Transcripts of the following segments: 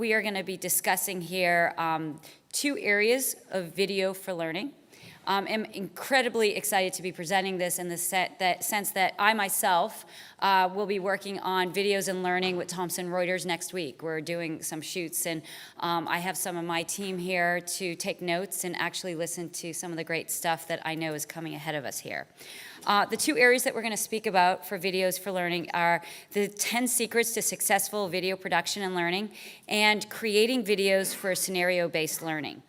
we are going to be discussing here two areas of video for learning. I'm incredibly excited to be presenting this in the sense that I myself will be working on videos and learning with Thomson Reuters next week. We're doing some shoots, and I have some of my team here to take notes and actually listen to some of the great stuff that I know is coming ahead of us here. The two areas that we're going to speak about for videos for learning are the 10 secrets to successful video production and learning, and creating videos for scenario-based learning.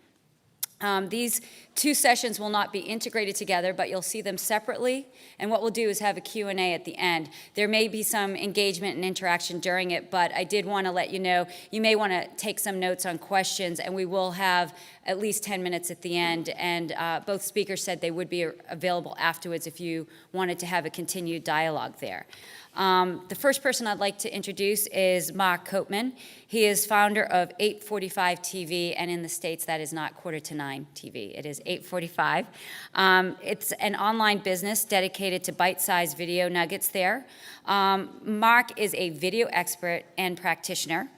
These two sessions will not be integrated together, but you'll see them separately, and what we'll do is have a Q&A at the end. There may be some engagement and interaction during it, but I did want to let you know, you may want to take some notes on questions, and we will have at least 10 minutes at the end, and both speakers said they would be available afterwards if you wanted to have a continued dialogue there. The first person I'd like to introduce is Mark Copeman. He is founder of 845 TV, and in the States that is not 8:45 TV, it is 845. It's an online business dedicated to bite-sized video nuggets there. Mark is a video expert and practitioner.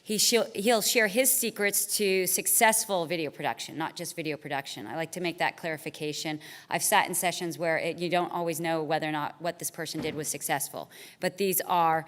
He'll share his secrets to successful video production, not just video production. I like to make that clarification. I've sat in sessions where you don't always know whether or not what this person did was successful. But these are,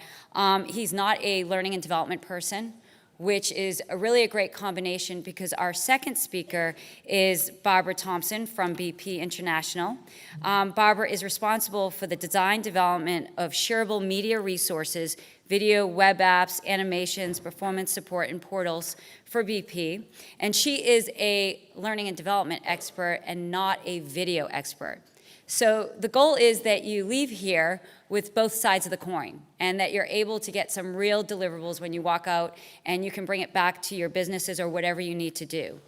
he's not a learning and development person, which is really a great combination because our second speaker is Barbara Thompson from BP International. Barbara is responsible for the design development of shareable media resources, video, web apps, animations, performance support, and portals for BP. And she is a learning and development expert and not a video expert. So the goal is that you leave here with both sides of the coin and that you're able to get some real deliverables when you walk out and you can bring it back to your businesses or whatever you need to do.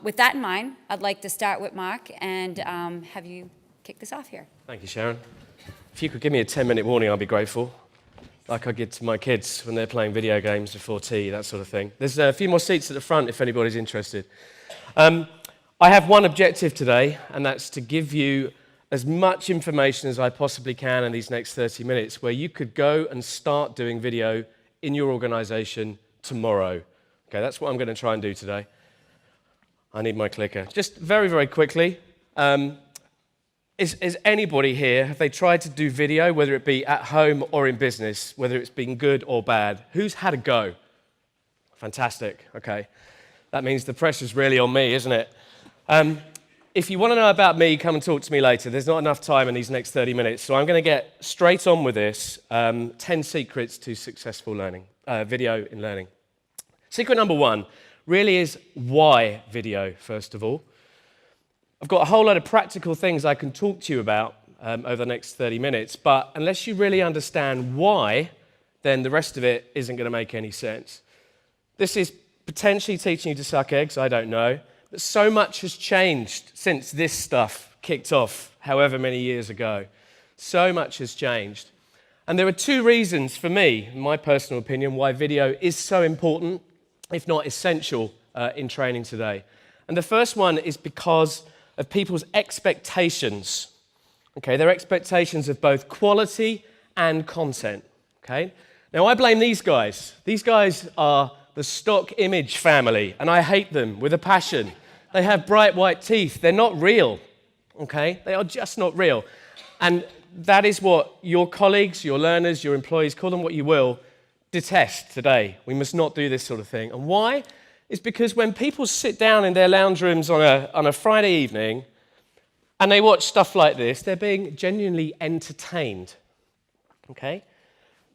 With that in mind, I'd like to start with Mark and have you kick this off here. Thank you, Sharon. If you could give me a 10-minute warning, I'd be grateful. Like I give to my kids when they're playing video games before tea, that sort of thing. There's a few more seats at the front if anybody's interested. I have one objective today, and that's to give you as much information as I possibly can in these next 30 minutes where you could go and start doing video in your organization tomorrow. Okay, that's what I'm going to try and do today. I need my clicker. Just very, very quickly, is anybody here, have they tried to do video, whether it be at home or in business, whether it's been good or bad? Who's had a go? Fantastic, okay. That means the pressure's really on me, isn't it? If you want to know about me, come and talk to me later. There's not enough time in these next 30 minutes, so I'm going to get straight on with this. 10 secrets to successful learning, video in learning. Secret number one really is why video, first of all. I've got a whole lot of practical things I can talk to you about over the next 30 minutes, but unless you really understand why, then the rest of it isn't going to make any sense. This is potentially teaching you to suck eggs, I don't know, but so much has changed since this stuff kicked off however many years ago. So much has changed. And there are two reasons for me, in my personal opinion, why video is so important, if not essential, in training today. And the first one is because of people's expectations, okay? Their expectations of both quality and content, okay? Now, I blame these guys. These guys are the stock image family, and I hate them with a passion. They have bright white teeth. They're not real, okay? They are just not real. And that is what your colleagues, your learners, your employees, call them what you will, detest today. We must not do this sort of thing. And why? It's because when people sit down in their lounge rooms on a Friday evening and they watch stuff like this, they're being genuinely entertained, okay?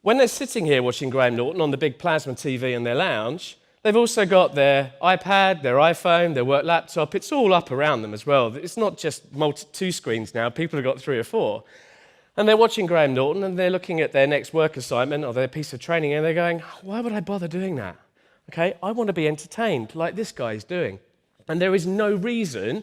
When they're sitting here watching Graham Norton on the big plasma TV in their lounge, they've also got their iPad, their iPhone, their work laptop. It's all up around them as well. It's not just two screens now. People have got 3 or 4. And they're watching Graham Norton and they're looking at their next work assignment or their piece of training and they're going, why would I bother doing that? Okay, I want to be entertained like this guy is doing. And there is no reason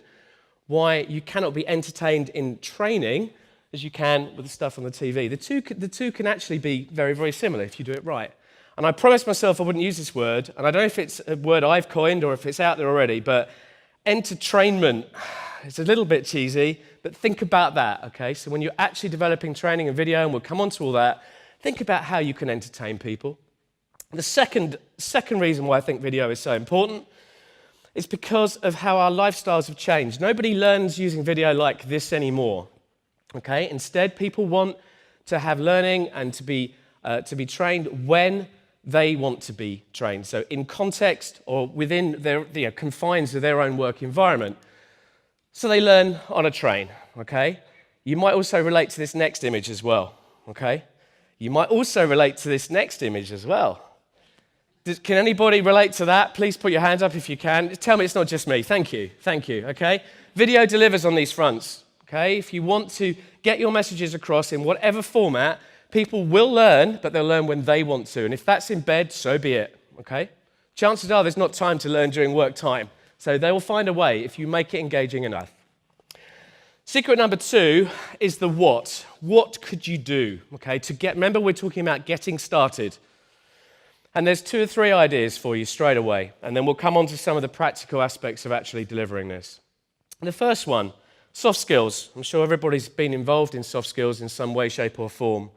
why you cannot be entertained in training as you can with the stuff on the TV. The two can actually be very, very similar if you do it right. And I promised myself I wouldn't use this word, and I don't know if it's a word I've coined or if it's out there already, but entertainment, it's a little bit cheesy, but think about that, okay? So when you're actually developing training and video, and we'll come on to all that, think about how you can entertain people. The second reason why I think video is so important is because of how our lifestyles have changed. Nobody learns using video like this anymore. Okay? Instead, people want to have learning and to be trained when they want to be trained. So in context or within their confines of their own work environment. So they learn on a train. Okay? You might also relate to this next image as well. Okay? You might also relate to this next image as well. Can anybody relate to that? Please put your hands up if you can. Tell me it's not just me. Thank you, okay? Video delivers on these fronts, okay? If you want to get your messages across in whatever format, people will learn, but they'll learn when they want to. And if that's in bed, so be it, okay? Chances are there's not time to learn during work time. So they will find a way if you make it engaging enough. Secret number 2 is the what. What could you do, okay? Remember, we're talking about getting started. And there's 2 or 3 ideas for you straight away, and then we'll come on to some of the practical aspects of actually delivering this. The first one, soft skills. I'm sure everybody's been involved in soft skills in some way, shape, or form.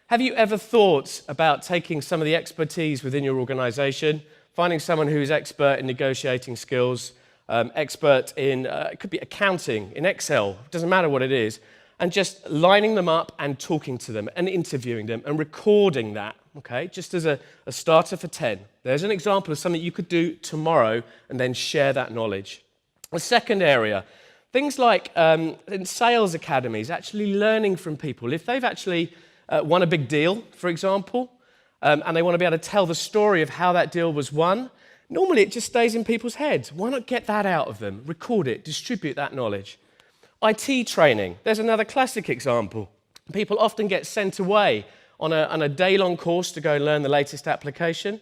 Have you ever thought about taking some of the expertise within your organization, finding someone who is expert in negotiating skills, expert in, it could be accounting, in Excel, doesn't matter what it is, and just lining them up and talking to them and interviewing them and recording that, okay, just as a starter for 10. There's an example of something you could do tomorrow and then share that knowledge. The second area, things like in sales academies, actually learning from people. If they've actually won a big deal, for example, and they want to be able to tell the story of how that deal was won, normally it just stays in people's heads. Why not get that out of them, record it, distribute that knowledge? IT training, there's another classic example. People often get sent away on a day-long course to go and learn the latest application.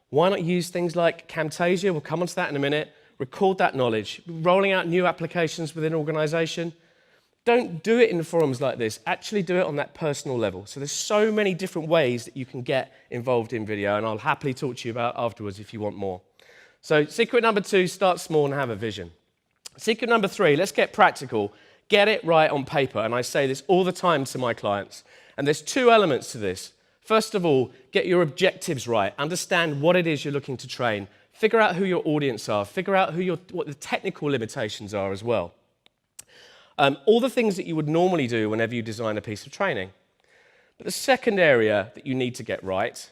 Why not use things like Camtasia? We'll come on to that in a minute. Record that knowledge. Rolling out new applications within an organization. Don't do it in forums like this. Actually do it on that personal level. So there's so many different ways that you can get involved in video, and I'll happily talk to you about afterwards if you want more. So secret number 2, start small and have a vision. Secret number 3, let's get practical. Get it right on paper. And I say this all the time to my clients. And there's 2 elements to this. First of all, get your objectives right. Understand what it is you're looking to train. Figure out who your audience are. Figure out what the technical limitations are as well. All the things that you would normally do whenever you design a piece of training. But the second area that you need to get right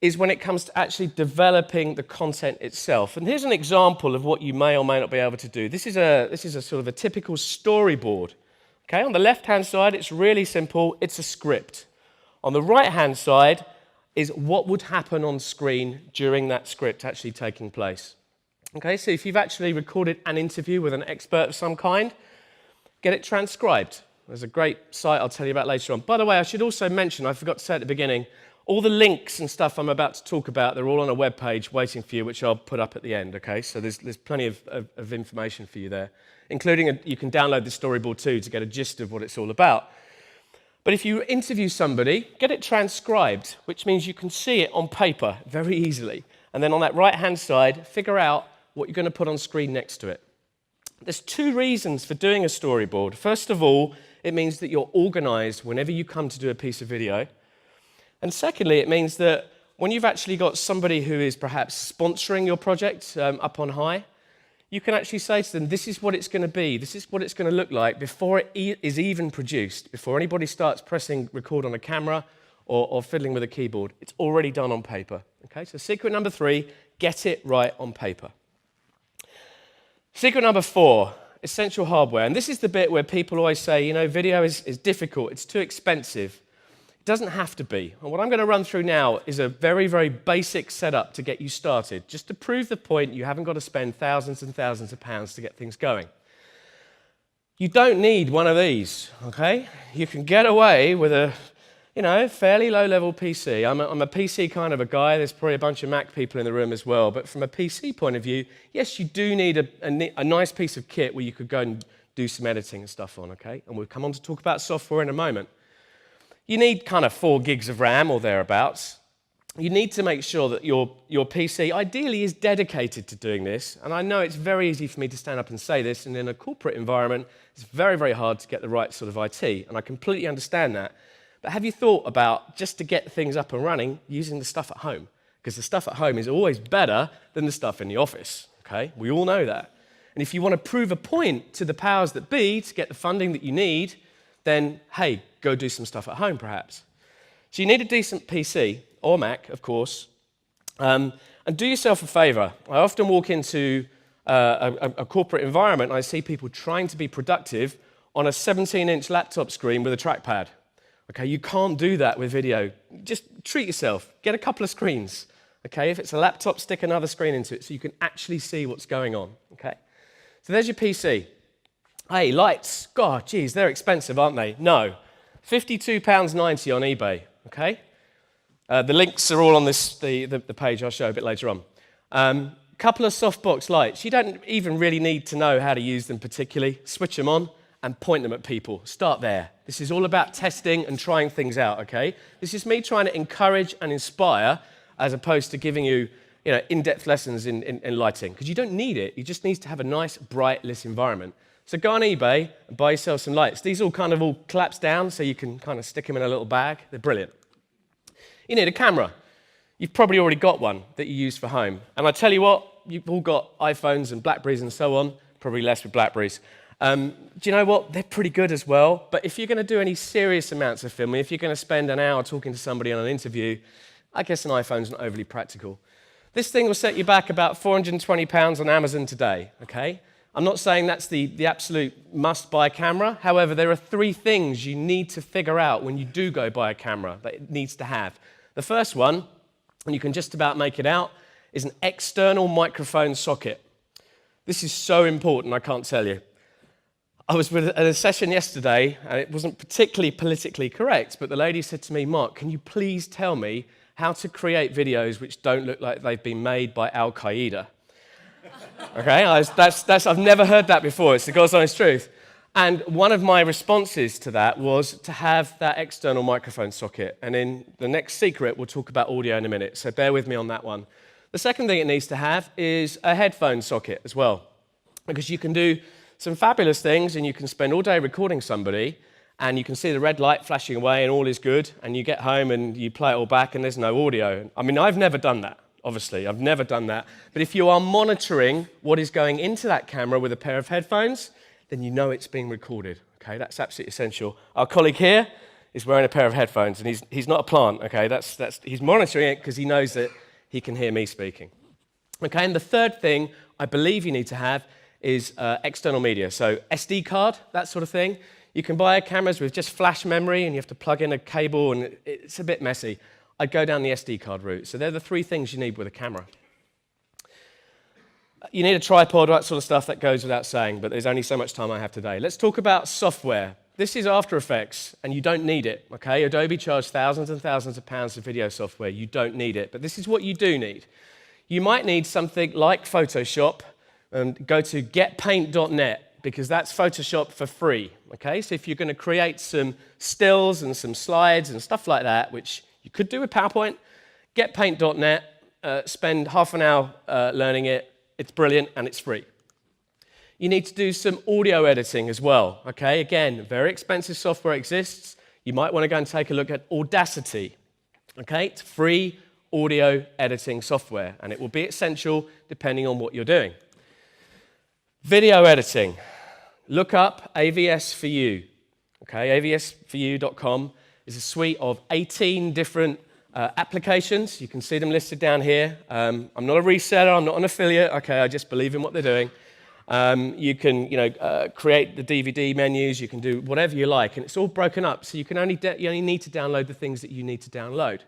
is when it comes to actually developing the content itself. And here's an example of what you may or may not be able to do. This is a sort of a typical storyboard. Okay, on the left-hand side, it's really simple. It's a script. On the right-hand side is what would happen on screen during that script actually taking place. Okay, so if you've actually recorded an interview with an expert of some kind, get it transcribed. There's a great site I'll tell you about later on. By the way, I should also mention, I forgot to say at the beginning, all the links and stuff I'm about to talk about, they're all on a web page waiting for you, which I'll put up at the end, okay? So there's plenty of information for you there, including you can download the storyboard too to get a gist of what it's all about. But if you interview somebody, get it transcribed, which means you can see it on paper very easily. And then on that right-hand side, figure out what you're going to put on screen next to it. There's 2 reasons for doing a storyboard. First of all, it means that you're organized whenever you come to do a piece of video. And secondly, it means that when you've actually got somebody who is perhaps sponsoring your project up on high, you can actually say to them, this is what it's going to be, this is what it's going to look like before it is even produced, before anybody starts pressing record on a camera or fiddling with a keyboard. It's already done on paper. Okay, so secret number 3, get it right on paper. Secret number 4, essential hardware. And this is the bit where people always say, you know, video is difficult, it's too expensive. It doesn't have to be. And what I'm going to run through now is a very, very basic setup to get you started, just to prove the point you haven't got to spend thousands and thousands of pounds to get things going. You don't need one of these, okay? You can get away with a, you know, fairly low-level PC. I'm a PC kind of a guy. There's probably a bunch of Mac people in the room as well. But from a PC point of view, yes, you do need a nice piece of kit where you could go and do some editing and stuff on, okay? And we'll come on to talk about software in a moment. You need kind of 4 gigs of RAM or thereabouts. You need to make sure that your PC ideally is dedicated to doing this. And I know it's very easy for me to stand up and say this, and in a corporate environment, it's very, very hard to get the right sort of IT. And I completely understand that. But have you thought about, just to get things up and running, using the stuff at home? Because the stuff at home is always better than the stuff in the office, okay? We all know that. And if you want to prove a point to the powers that be to get the funding that you need, then, hey, go do some stuff at home, perhaps. So you need a decent PC, or Mac, of course, and do yourself a favor. I often walk into a corporate environment and I see people trying to be productive on a 17-inch laptop screen with a trackpad. Okay, you can't do that with video. Just treat yourself. Get a couple of screens. Okay, if it's a laptop, stick another screen into it so you can actually see what's going on. Okay, so there's your PC. Hey, lights. God, geez, they're expensive, aren't they? No, £52.90 on eBay. Okay, the links are all on the page I'll show a bit later on. Couple of softbox lights. You don't even really need to know how to use them particularly. Switch them on and point them at people. Start there. This is all about testing and trying things out, okay? This is me trying to encourage and inspire as opposed to giving you, in-depth lessons in lighting, because you don't need it. You just need to have a nice, bright, lit environment. So go on eBay and buy yourself some lights. These all collapse down so you can kind of stick them in a little bag. They're brilliant. You need a camera. You've probably already got one that you use for home. And I tell you what, you've all got iPhones and BlackBerries and so on, probably less with BlackBerries. Do you know what? They're pretty good as well. But if you're going to do any serious amounts of filming, if you're going to spend an hour talking to somebody on an interview, I guess an iPhone's not overly practical. This thing will set you back about £420 on Amazon today, okay? I'm not saying that's the absolute must-buy camera. However, there are 3 things you need to figure out when you do go buy a camera that it needs to have. The first one, and you can just about make it out, is an external microphone socket. This is so important, I can't tell you. I was at a session yesterday, and it wasn't particularly politically correct, but the lady said to me, Mark, can you please tell me how to create videos which don't look like they've been made by Al-Qaeda? Okay, I've never heard that before. It's the God's honest truth. And one of my responses to that was to have that external microphone socket. And in the next secret, we'll talk about audio in a minute, so bear with me on that one. The second thing it needs to have is a headphone socket as well, because you can do some fabulous things, and you can spend all day recording somebody, and you can see the red light flashing away, and all is good, and you get home and you play it all back, and there's no audio. I mean, I've never done that, obviously. I've never done that. But if you are monitoring what is going into that camera with a pair of headphones, then you know it's being recorded. Okay, that's absolutely essential. Our colleague here is wearing a pair of headphones, and he's not a plant. Okay, he's monitoring it because he knows that he can hear me speaking. Okay, and the third thing I believe you need to have is external media. So SD card, that sort of thing. You can buy cameras with just flash memory and you have to plug in a cable and it's a bit messy. I'd go down the SD card route. So they're the 3 things you need with a camera. You need a tripod, that sort of stuff, that goes without saying, but there's only so much time I have today. Let's talk about software. This is After Effects, and you don't need it, okay? Adobe charges thousands and thousands of pounds for video software. You don't need it, but this is what you do need. You might need something like Photoshop, and go to getpaint.net, because that's Photoshop for free, okay? So if you're going to create some stills and some slides and stuff like that, which you could do with PowerPoint, getpaint.net, spend half an hour learning it. It's brilliant and it's free. You need to do some audio editing as well, okay? Again, very expensive software exists. You might want to go and take a look at Audacity, okay? It's free audio editing software, and it will be essential depending on what you're doing. Video editing. Look up AVS4U. Okay, avs4u.com is a suite of 18 different applications. You can see them listed down here. I'm not a reseller, I'm not an affiliate. Okay, I just believe in what they're doing. You can, create the DVD menus. You can do whatever you like, and it's all broken up. So you only need to download the things that you need to download.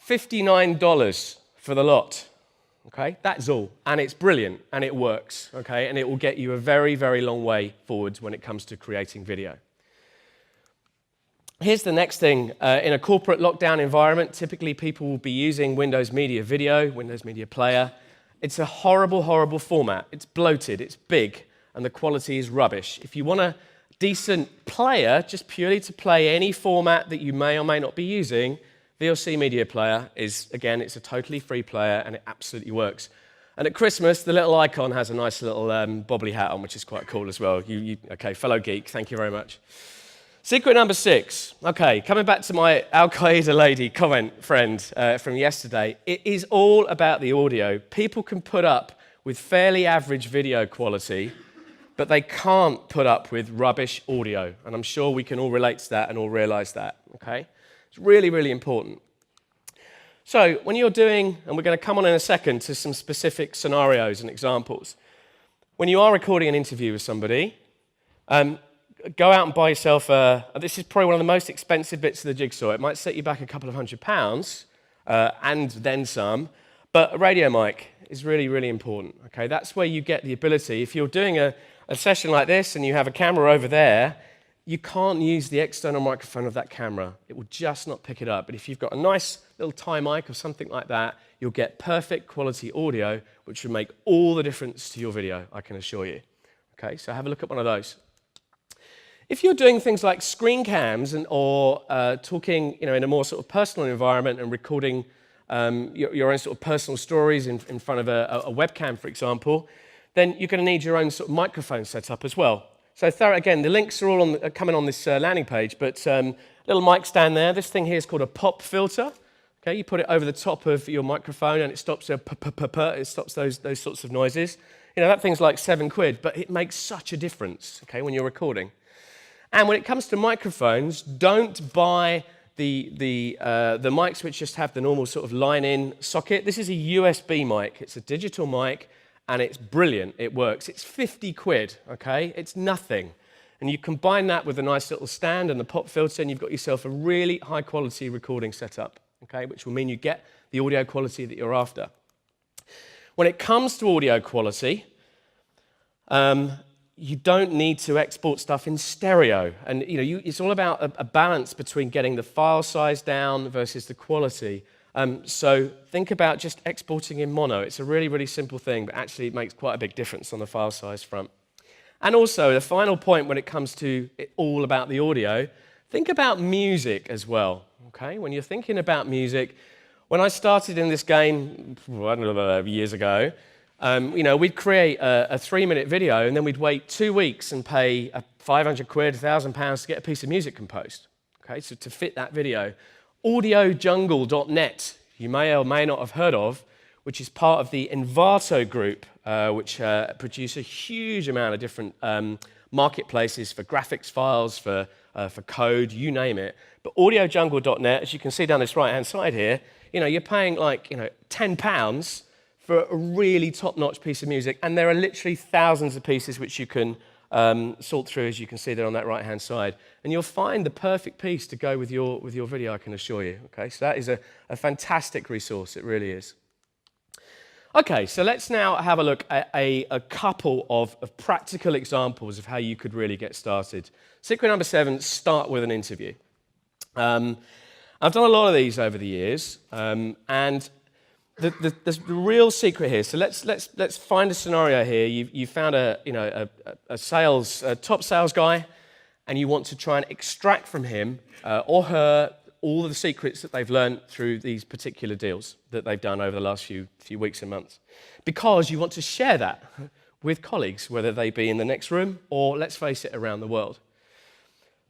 $59 for the lot. Okay, that's all, and it's brilliant, and it works, okay, and it will get you a very, very long way forwards when it comes to creating video. Here's the next thing. In a corporate lockdown environment, typically people will be using Windows Media Video, Windows Media Player. It's a horrible, horrible format. It's bloated, it's big, and the quality is rubbish. If you want a decent player, just purely to play any format that you may or may not be using, VLC Media Player is, again, it's a totally free player, and it absolutely works. And at Christmas, the little icon has a nice little bobbly hat on, which is quite cool as well. Okay, fellow geek, thank you very much. Secret number 6. Okay, coming back to my Al Qaeda lady comment friend from yesterday, it is all about the audio. People can put up with fairly average video quality, but they can't put up with rubbish audio. And I'm sure we can all relate to that and all realize that, okay? It's really, really important. So when you're doing, and we're going to come on in a second to some specific scenarios and examples, when you are recording an interview with somebody, go out and buy yourself this is probably one of the most expensive bits of the jigsaw. It might set you back a couple of £100 and then some, but a radio mic is really, really important, okay? That's where you get the ability. If you're doing a session like this and you have a camera over there, you can't use the external microphone of that camera. It will just not pick it up. But if you've got a nice little tie mic or something like that, you'll get perfect quality audio, which will make all the difference to your video, I can assure you. Okay, so have a look at one of those. If you're doing things like screen cams or talking, in a more sort of personal environment and recording your own sort of personal stories in front of a webcam, for example, then you're going to need your own sort of microphone set up as well. So again, the links are all coming on this landing page, but little mic stand there. This thing here is called a pop filter. Okay, you put it over the top of your microphone and it stops it stops those sorts of noises. That thing's like £7, but it makes such a difference, okay, when you're recording. And when it comes to microphones, don't buy the mics which just have the normal sort of line-in socket. This is a USB mic. It's a digital mic, and it's brilliant. It works. It's £50, okay? It's nothing. And you combine that with a nice little stand and the pop filter, and you've got yourself a really high-quality recording setup, okay? Which will mean you get the audio quality that you're after. When it comes to audio quality, you don't need to export stuff in stereo. And it's all about a balance between getting the file size down versus the quality. So think about just exporting in mono. It's a really, really simple thing, but actually it makes quite a big difference on the file size front. And also, the final point when it comes to it all about the audio, think about music as well, okay? When you're thinking about music, when I started in this game, I don't know, years ago, we'd create a 3-minute video and then we'd wait 2 weeks and pay £500, £1,000 to get a piece of music composed, okay, so to fit that video. AudioJungle.net, you may or may not have heard of, which is part of the Envato group, which produce a huge amount of different marketplaces for graphics files, for code, you name it. But AudioJungle.net, as you can see down this right-hand side here, you're paying like £10 for a really top-notch piece of music, and there are literally thousands of pieces which you can sort through, as you can see there on that right-hand side. And you'll find the perfect piece to go with your video, I can assure you. Okay, so that is a fantastic resource, it really is. Okay, so let's now have a look at a couple of practical examples of how you could really get started. Secret number 7, start with an interview. I've done a lot of these over the years, and the real secret here. So let's find a scenario here. You found a top sales guy, and you want to try and extract from him or her all of the secrets that they've learned through these particular deals that they've done over the last few weeks and months, because you want to share that with colleagues, whether they be in the next room or, let's face it, around the world.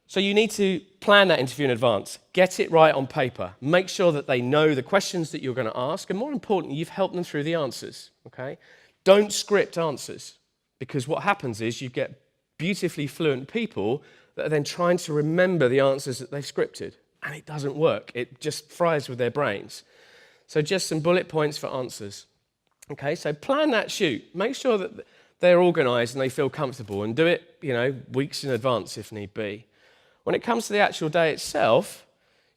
So you need to plan that interview in advance. Get it right on paper. Make sure that they know the questions that you're going to ask, and more importantly, you've helped them through the answers, okay? Don't script answers, because what happens is you get beautifully fluent people that are then trying to remember the answers that they've scripted, and it doesn't work. It just fries with their brains. So just some bullet points for answers, okay? So plan that shoot. Make sure that they're organized and they feel comfortable, and do it, weeks in advance if need be. When it comes to the actual day itself,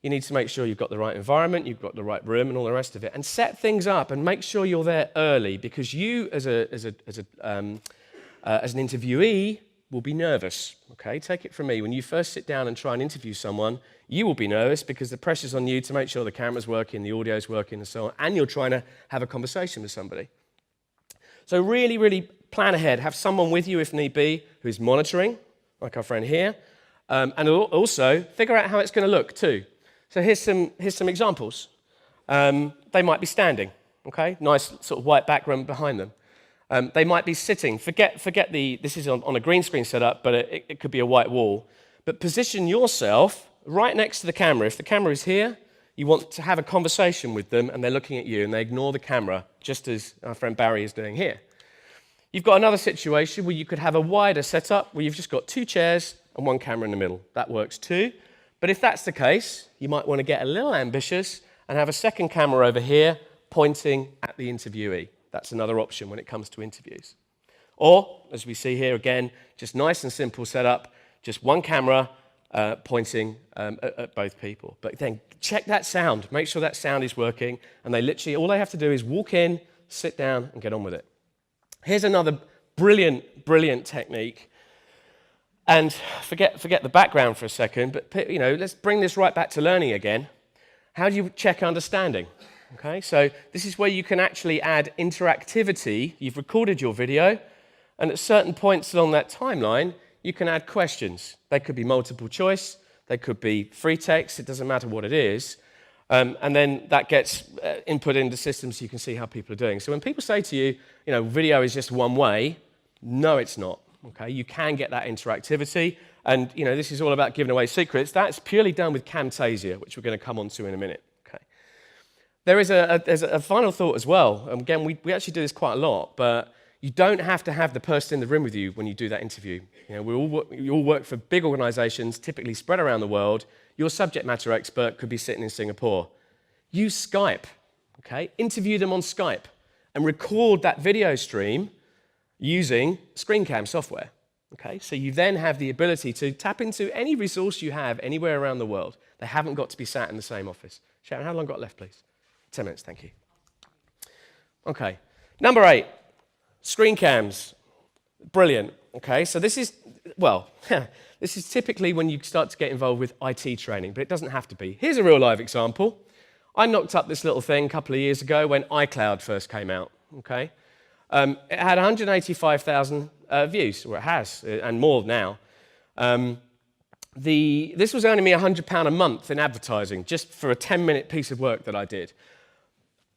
you need to make sure you've got the right environment, you've got the right room and all the rest of it, and set things up and make sure you're there early, because you as an interviewee will be nervous, okay? Take it from me. When you first sit down and try and interview someone, you will be nervous because the pressure's on you to make sure the camera's working, the audio's working and so on, and you're trying to have a conversation with somebody. So really, really plan ahead. Have someone with you if need be who's monitoring, like our friend here. And also figure out how it's going to look too. So here's some examples. They might be standing, okay? Nice sort of white background behind them. They might be sitting. Forget this is on a green screen setup, but it could be a white wall. but position yourself right next to the camera. If the camera is here, you want to have a conversation with them, and they're looking at you, and they ignore the camera, just as our friend Barry is doing here. You've got another situation where you could have a wider setup where you've just got 2 chairs and 1 camera in the middle. That works too. But if that's the case, you might want to get a little ambitious and have a second camera over here pointing at the interviewee. That's another option when it comes to interviews. Or, as we see here again, just nice and simple setup, just 1 camera pointing at both people. But then check that sound, make sure that sound is working, and they literally, all they have to do is walk in, sit down, and get on with it. Here's another brilliant, brilliant technique. And forget the background for a second, but let's bring this right back to learning again. How do you check understanding? Okay, so this is where you can actually add interactivity. You've recorded your video, and at certain points along that timeline, you can add questions. They could be multiple choice, they could be free text, it doesn't matter what it is. And then that gets input into systems so you can see how people are doing. So when people say to you, video is just one way, no, it's not. Okay, you can get that interactivity. And, this is all about giving away secrets. That's purely done with Camtasia, which we're going to come on to in a minute. Okay. There's a final thought as well. Again, we actually do this quite a lot, but you don't have to have the person in the room with you when you do that interview. We all work for big organizations, typically spread around the world. Your subject matter expert could be sitting in Singapore. Use Skype, okay? Interview them on Skype and record that video stream using ScreenCam software, okay? So you then have the ability to tap into any resource you have anywhere around the world. They haven't got to be sat in the same office. Sharon, how long got left, please? 10 minutes, thank you. Okay, number 8, ScreenCams. Brilliant, okay? So this is, this is typically when you start to get involved with IT training, but it doesn't have to be. Here's a real live example. I knocked up this little thing a couple of years ago when iCloud first came out, okay? It had 185,000 views, or it has, and more now. This was earning me £100 a month in advertising, just for a 10-minute piece of work that I did.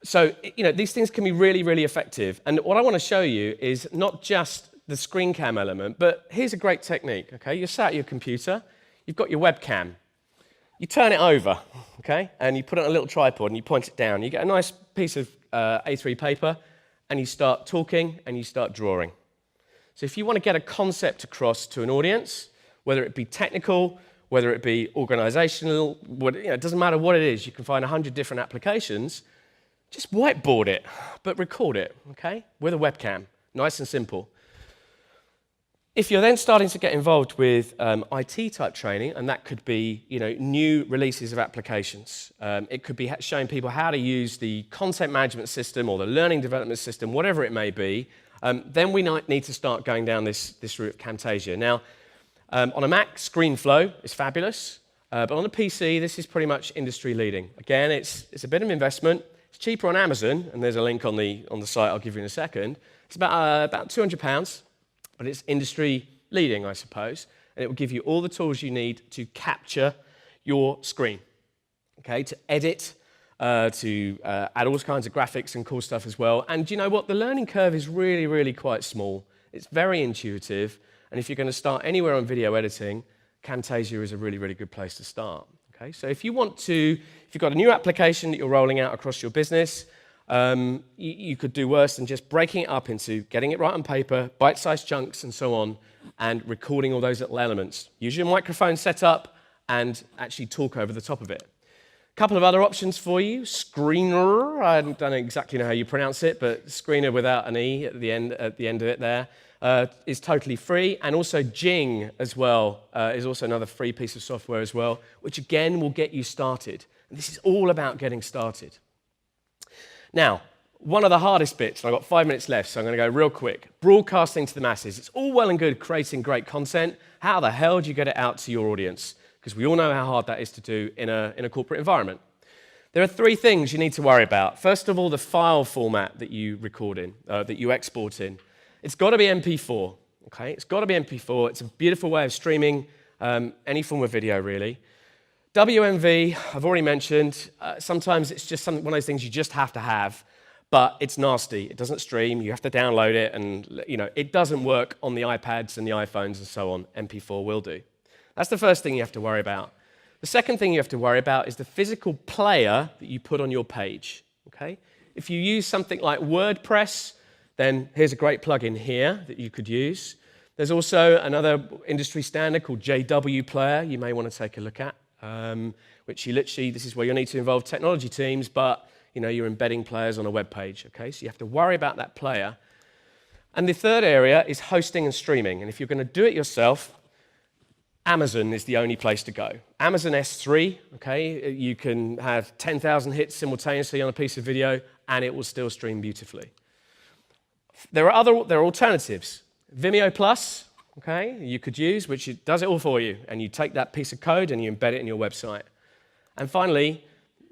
So, these things can be really, really effective. And what I want to show you is not just the screen cam element, but here's a great technique, okay? You're sat at your computer, you've got your webcam. You turn it over, okay? And you put it on a little tripod and you point it down. You get a nice piece of A3 paper and you start talking and you start drawing. So if you want to get a concept across to an audience, whether it be technical, whether it be organizational, it doesn't matter what it is, you can find 100 different applications. Just whiteboard it, but record it, okay? With a webcam, nice and simple. If you're then starting to get involved with IT-type training, and that could be, new releases of applications. It could be showing people how to use the content management system or the learning development system, whatever it may be. Then we might need to start going down this route of Camtasia. Now, on a Mac, ScreenFlow is fabulous, but on a PC, this is pretty much industry-leading. Again, it's a bit of investment. It's cheaper on Amazon, and there's a link on the site I'll give you in a second. It's about £200. But it's industry-leading, I suppose, and it will give you all the tools you need to capture your screen, okay, to edit, to add all kinds of graphics and cool stuff as well. And you know what? The learning curve is really, really quite small. It's very intuitive, and if you're going to start anywhere on video editing, Camtasia is a really, really good place to start. Okay, so if you've got a new application that you're rolling out across your business, you could do worse than just breaking it up into getting it right on paper, bite-sized chunks and so on, and recording all those little elements. Use your microphone setup and actually talk over the top of it. A couple of other options for you. Screener, I don't exactly know how you pronounce it, but Screener without an E at the end of it there is totally free. And also Jing as well is also another free piece of software as well, which again will get you started. And this is all about getting started. Now, one of the hardest bits, and I've got 5 minutes left, so I'm going to go real quick. Broadcasting to the masses. It's all well and good creating great content. How the hell do you get it out to your audience? Because we all know how hard that is to do in a corporate environment. There are 3 things you need to worry about. First of all, the file format that you record in, that you export in. It's got to be MP4, okay? It's got to be MP4. It's a beautiful way of streaming any form of video, really. WMV, I've already mentioned, sometimes it's just one of those things you just have to have, but it's nasty. It doesn't stream, you have to download it, and it doesn't work on the iPads and the iPhones and so on. MP4 will do. That's the first thing you have to worry about. The second thing you have to worry about is the physical player that you put on your page, okay? If you use something like WordPress, then here's a great plugin here that you could use. There's also another industry standard called JW Player you may want to take a look at, which this is where you'll need to involve technology teams, but you're embedding players on a web page, okay? So you have to worry about that player. And the third area is hosting and streaming. And if you're going to do it yourself, Amazon is the only place to go. Amazon S3, okay? You can have 10,000 hits simultaneously on a piece of video, and it will still stream beautifully. There are alternatives. Vimeo Plus, okay, you could use, which it does it all for you. And you take that piece of code and you embed it in your website. And finally,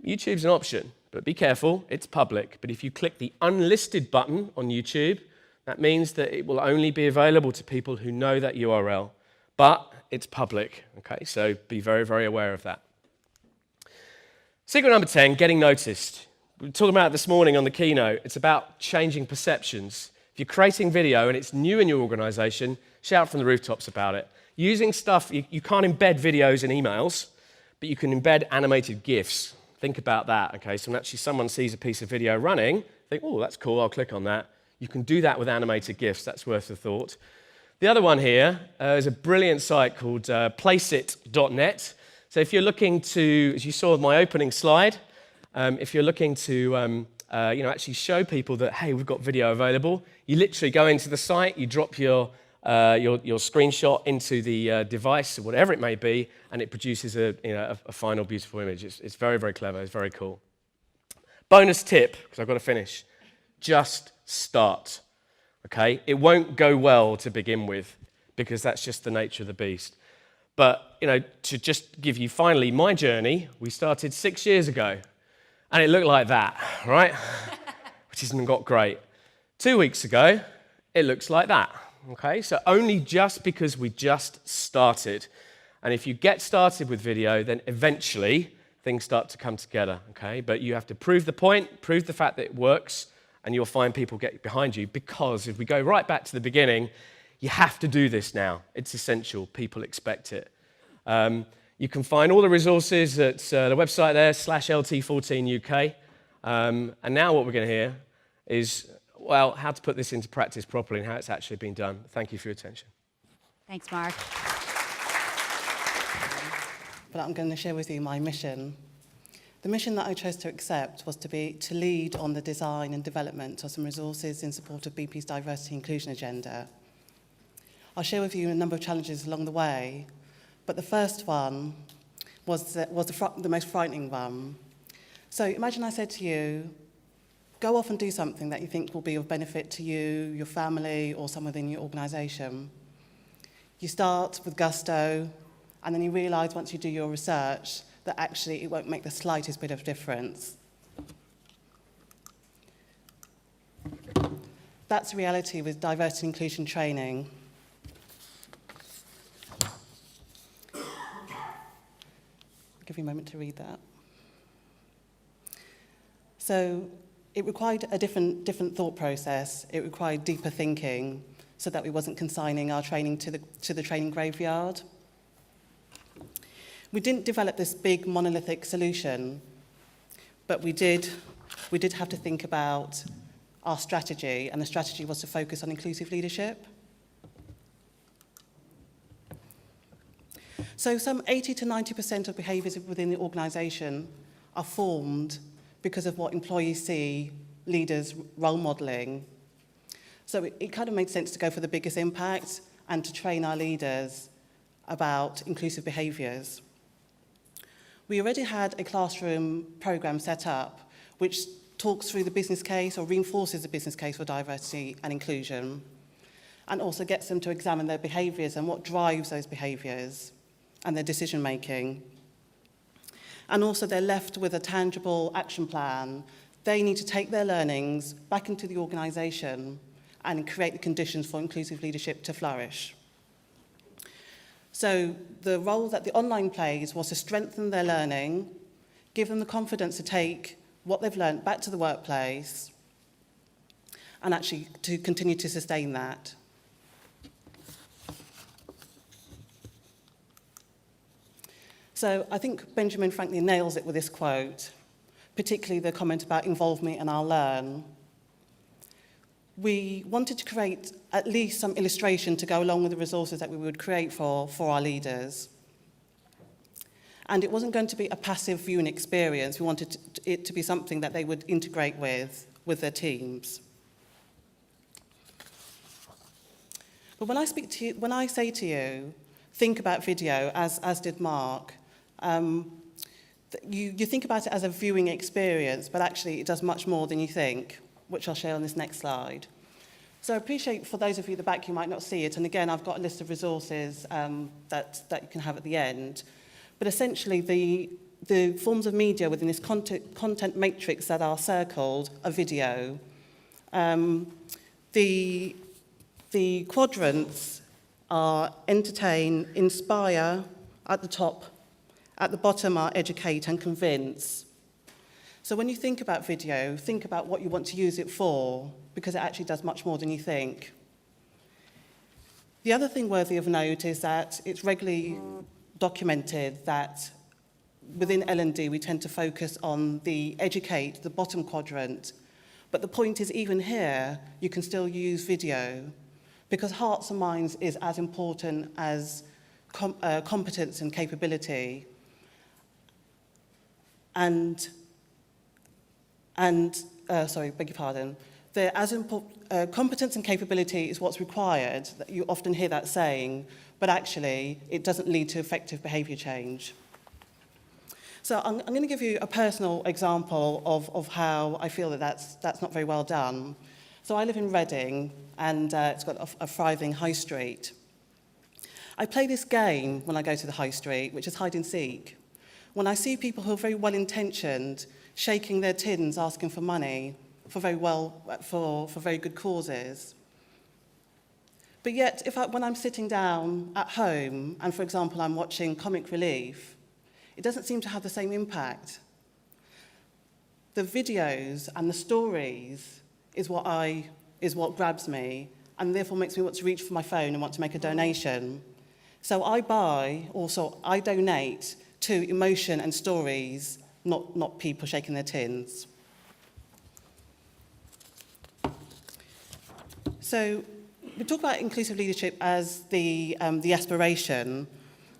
YouTube's an option, but be careful, it's public. But if you click the unlisted button on YouTube, that means that it will only be available to people who know that URL. But it's public, okay? So be very, very aware of that. Secret number 10, getting noticed. We were talking about it this morning on the keynote. It's about changing perceptions. If you're creating video and it's new in your organization, shout from the rooftops about it. Using stuff, you can't embed videos in emails, but you can embed animated GIFs. Think about that, okay? So when actually someone sees a piece of video running, think, oh, that's cool, I'll click on that. You can do that with animated GIFs. That's worth a thought. The other one here is a brilliant site called placeit.net. So if you're looking to, as you saw with my opening slide, if you're looking to actually show people that, hey, we've got video available, you literally go into the site, you drop your screenshot into the device, or whatever it may be, and it produces a final beautiful image. It's very, very clever. It's very cool. Bonus tip, because I've got to finish. Just start. Okay? It won't go well to begin with, because that's just the nature of the beast. But, to just give you finally my journey, we started 6 years ago, and it looked like that, right? Which isn't got great. 2 weeks ago, it looks like that, okay? So only just because we just started. And if you get started with video, then eventually things start to come together, okay? But you have to prove the point, prove the fact that it works, and you'll find people get behind you, because if we go right back to the beginning, you have to do this now. It's essential. People expect it. You can find all the resources at the website there, /LT14UK. And now what we're going to hear is, well, how to put this into practice properly and how it's actually been done. Thank you for your attention. Thanks, Mark. But I'm going to share with you my mission. The mission that I chose to accept was to lead on the design and development of some resources in support of BP's diversity and inclusion agenda. I'll share with you a number of challenges along the way, but the first one was the most frightening one. So imagine I said to you, go off and do something that you think will be of benefit to you, your family, or someone within your organisation. You start with gusto, and then you realise once you do your research that actually it won't make the slightest bit of difference. That's the reality with diversity and inclusion training. I'll give you a moment to read that. So it required a different thought process. It required deeper thinking so that we wasn't consigning our training to the training graveyard. We didn't develop this big monolithic solution, but we did have to think about our strategy, and the strategy was to focus on inclusive leadership. So some 80 to 90% of behaviours within the organisation are formed because of what employees see leaders role modelling. So it kind of made sense to go for the biggest impact and to train our leaders about inclusive behaviours. We already had a classroom programme set up which talks through the business case or reinforces the business case for diversity and inclusion, and also gets them to examine their behaviours and what drives those behaviours and their decision making. And also they're left with a tangible action plan. They need to take their learnings back into the organisation and create the conditions for inclusive leadership to flourish. So the role that the online plays was to strengthen their learning, give them the confidence to take what they've learned back to the workplace, and actually to continue to sustain that. So I think Benjamin Franklin nails it with this quote, particularly the comment about involve me and I'll learn. We wanted to create at least some illustration to go along with the resources that we would create for our leaders. And it wasn't going to be a passive viewing experience. We wanted it to be something that they would integrate with their teams. But when I say to you, think about video, as did Mark, you think about it as a viewing experience, but actually it does much more than you think, which I'll share on this next slide. So I appreciate for those of you at the back, you might not see it. And again, I've got a list of resources that you can have at the end. But essentially, the forms of media within this content matrix that are circled are video. The quadrants are entertain, inspire at the top. At the bottom are educate and convince. So when you think about video, think about what you want to use it for, because it actually does much more than you think. The other thing worthy of note is that it's regularly documented that within L&D we tend to focus on the educate, the bottom quadrant. But the point is, even here, you can still use video, because hearts and minds is as important as competence and capability. Competence and capability is what's required. You often hear that saying, but actually it doesn't lead to effective behaviour change. So I'm going to give you a personal example of how I feel that that's not very well done. So I live in Reading, and it's got a thriving high street. I play this game when I go to the high street, which is hide and seek. When I see people who are very well-intentioned, shaking their tins, asking for money for very good causes. But yet, when I'm sitting down at home, and for example, I'm watching comic relief, it doesn't seem to have the same impact. The videos and the stories is what grabs me, and therefore makes me want to reach for my phone and want to make a donation. So I donate to emotion and stories, not people shaking their tins. So we talk about inclusive leadership as the aspiration,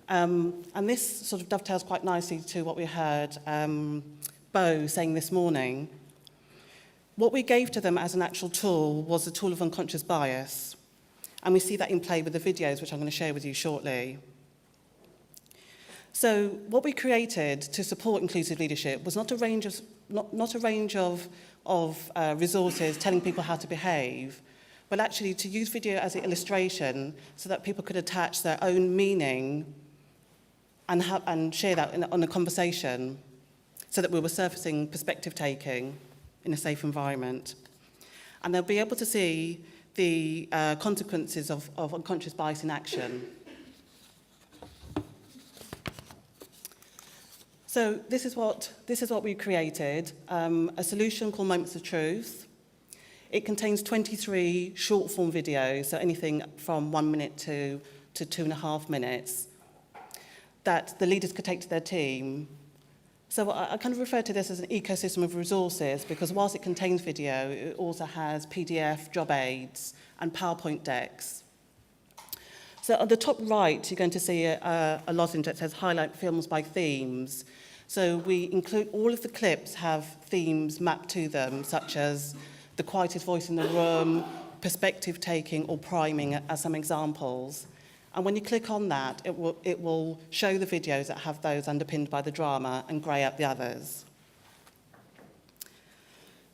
and this sort of dovetails quite nicely to what we heard Bo saying this morning. What we gave to them as an actual tool was the tool of unconscious bias, and we see that in play with the videos, which I'm going to share with you shortly. So what we created to support inclusive leadership was not a range of resources telling people how to behave, but actually to use video as an illustration so that people could attach their own meaning and share that on a conversation, so that we were surfacing perspective taking in a safe environment. And they'll be able to see the consequences of unconscious bias in action. So this is what we created, a solution called Moments of Truth. It contains 23 short-form videos, so anything from 1 minute to 2.5 minutes, that the leaders could take to their team. So I kind of refer to this as an ecosystem of resources, because whilst it contains video, it also has PDF, job aids, and PowerPoint decks. So on the top right, you're going to see a lozenge that says highlight films by themes. So we include all of the clips have themes mapped to them, such as the quietest voice in the room, perspective taking, or priming as some examples. And when you click on that, it will show the videos that have those underpinned by the drama and grey out the others.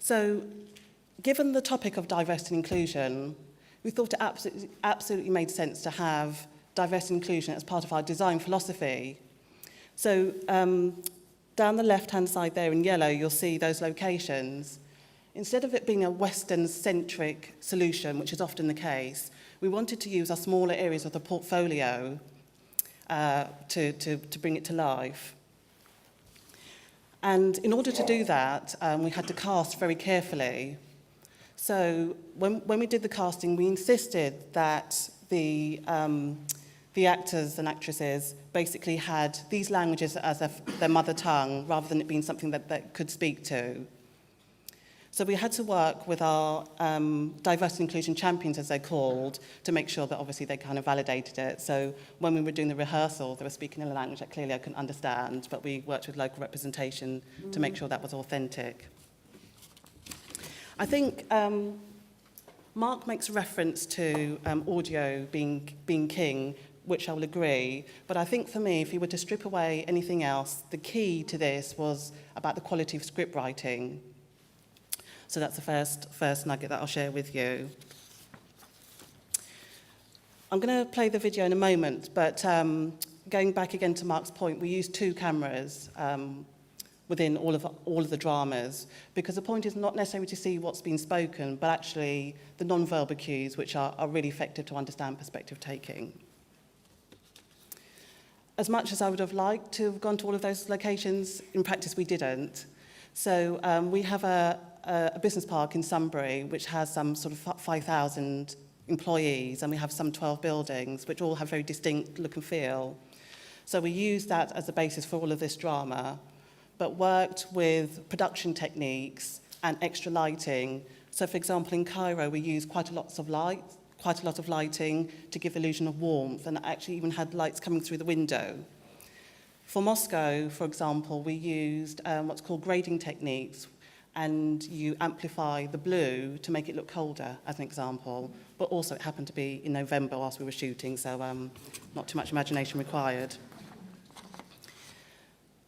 So given the topic of diversity and inclusion, we thought it absolutely made sense to have diversity and inclusion as part of our design philosophy. So down the left-hand side there in yellow, you'll see those locations. Instead of it being a Western-centric solution, which is often the case, we wanted to use our smaller areas of the portfolio to bring it to life. And in order to do that, we had to cast very carefully. So when we did the casting, we insisted that the the actors and actresses basically had these languages as their mother tongue rather than it being something that they could speak to. So we had to work with our diversity and inclusion champions, as they're called, to make sure that obviously they kind of validated it. So when we were doing the rehearsal, they were speaking in a language that clearly I couldn't understand, but we worked with local representation to make sure that was authentic. I think Mark makes reference to audio being king, which I will agree. But I think for me, if you were to strip away anything else, the key to this was about the quality of script writing. So that's the first nugget that I'll share with you. I'm going to play the video in a moment, but going back again to Mark's point, we used 2 cameras within all of the dramas, because the point is not necessarily to see what's been spoken, but actually the non-verbal cues, which are really effective to understand perspective taking. As much as I would have liked to have gone to all of those locations, in practice we didn't. So we have a business park in Sunbury, which has some sort of 5,000 employees, and we have some 12 buildings, which all have very distinct look and feel. So we used that as a basis for all of this drama, but worked with production techniques and extra lighting. So for example, in Cairo, we used quite a lot of lighting to give the illusion of warmth, and actually even had lights coming through the window. For Moscow, for example, we used what's called grading techniques, and you amplify the blue to make it look colder, as an example. But also it happened to be in November whilst we were shooting, so not too much imagination required.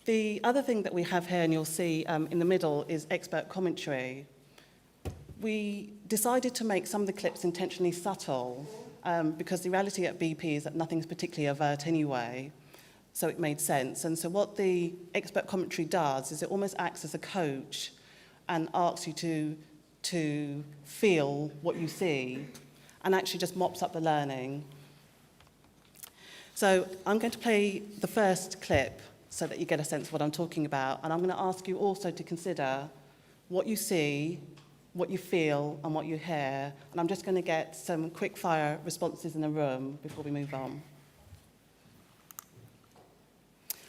The other thing that we have here, and you'll see in the middle, is expert commentary. We decided to make some of the clips intentionally subtle because the reality at BP is that nothing's particularly overt anyway, so it made sense. And so what the expert commentary does is it almost acts as a coach and asks you to feel what you see, and actually just mops up the learning. So I'm going to play the first clip so that you get a sense of what I'm talking about, and I'm going to ask you also to consider what you see, what you feel, and what you hear. And I'm just going to get some quick-fire responses in the room before we move on.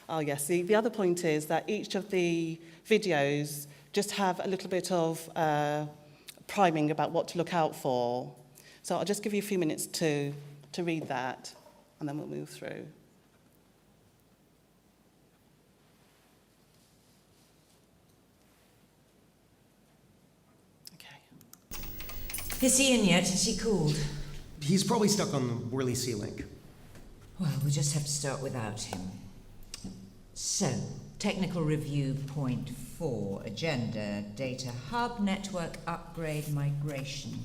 Oh yes, the other point is that each of the videos just have a little bit of priming about what to look out for. So I'll just give you a few minutes to read that, and then we'll move through. Okay. Is he in yet? Has he called? He's probably stuck on the whirly ceiling. Well, we'll just have to start without him. So, technical review point 4, agenda, data hub, network upgrade, migration.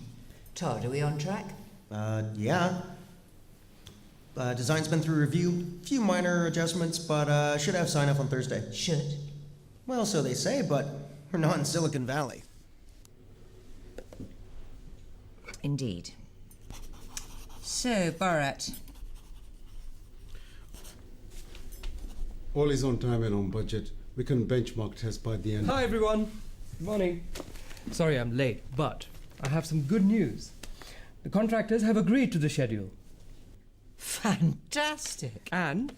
Todd, are we on track? Yeah. Design's been through review, few minor adjustments, but should have sign-off on Thursday. Should. Well, so they say, but we're not in Silicon Valley. Indeed. So, Bharat. All is on time and on budget. We can benchmark test by the end. Hi everyone. Good morning. Sorry I'm late, but I have some good news. The contractors have agreed to the schedule. Fantastic. And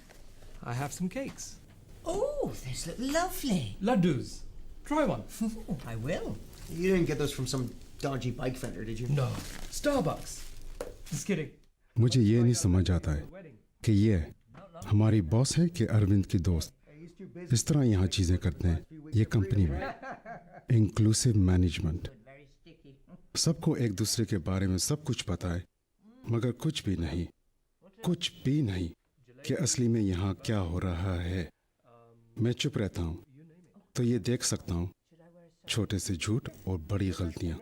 I have some cakes. Oh, those look lovely. Laddus. Try one. Oh, I will. You didn't get those from some dodgy bike vendor, did you? No. Starbucks. Just kidding. मुझे ये नहीं समझ आता है कि ये हमारी boss है कि अरविंद की दोस्त। इस तरह यहाँ चीजें करते हैं ये कंपनी में। Inclusive management. सबको एक दूसरे के बारे में सब कुछ पता है, मगर कुछ भी नहीं कि असली में यहाँ क्या हो रहा है। मैं चुप रहता हूँ तो ये देख सकता हूँ छोटे से झूठ और बड़ी गलतियाँ।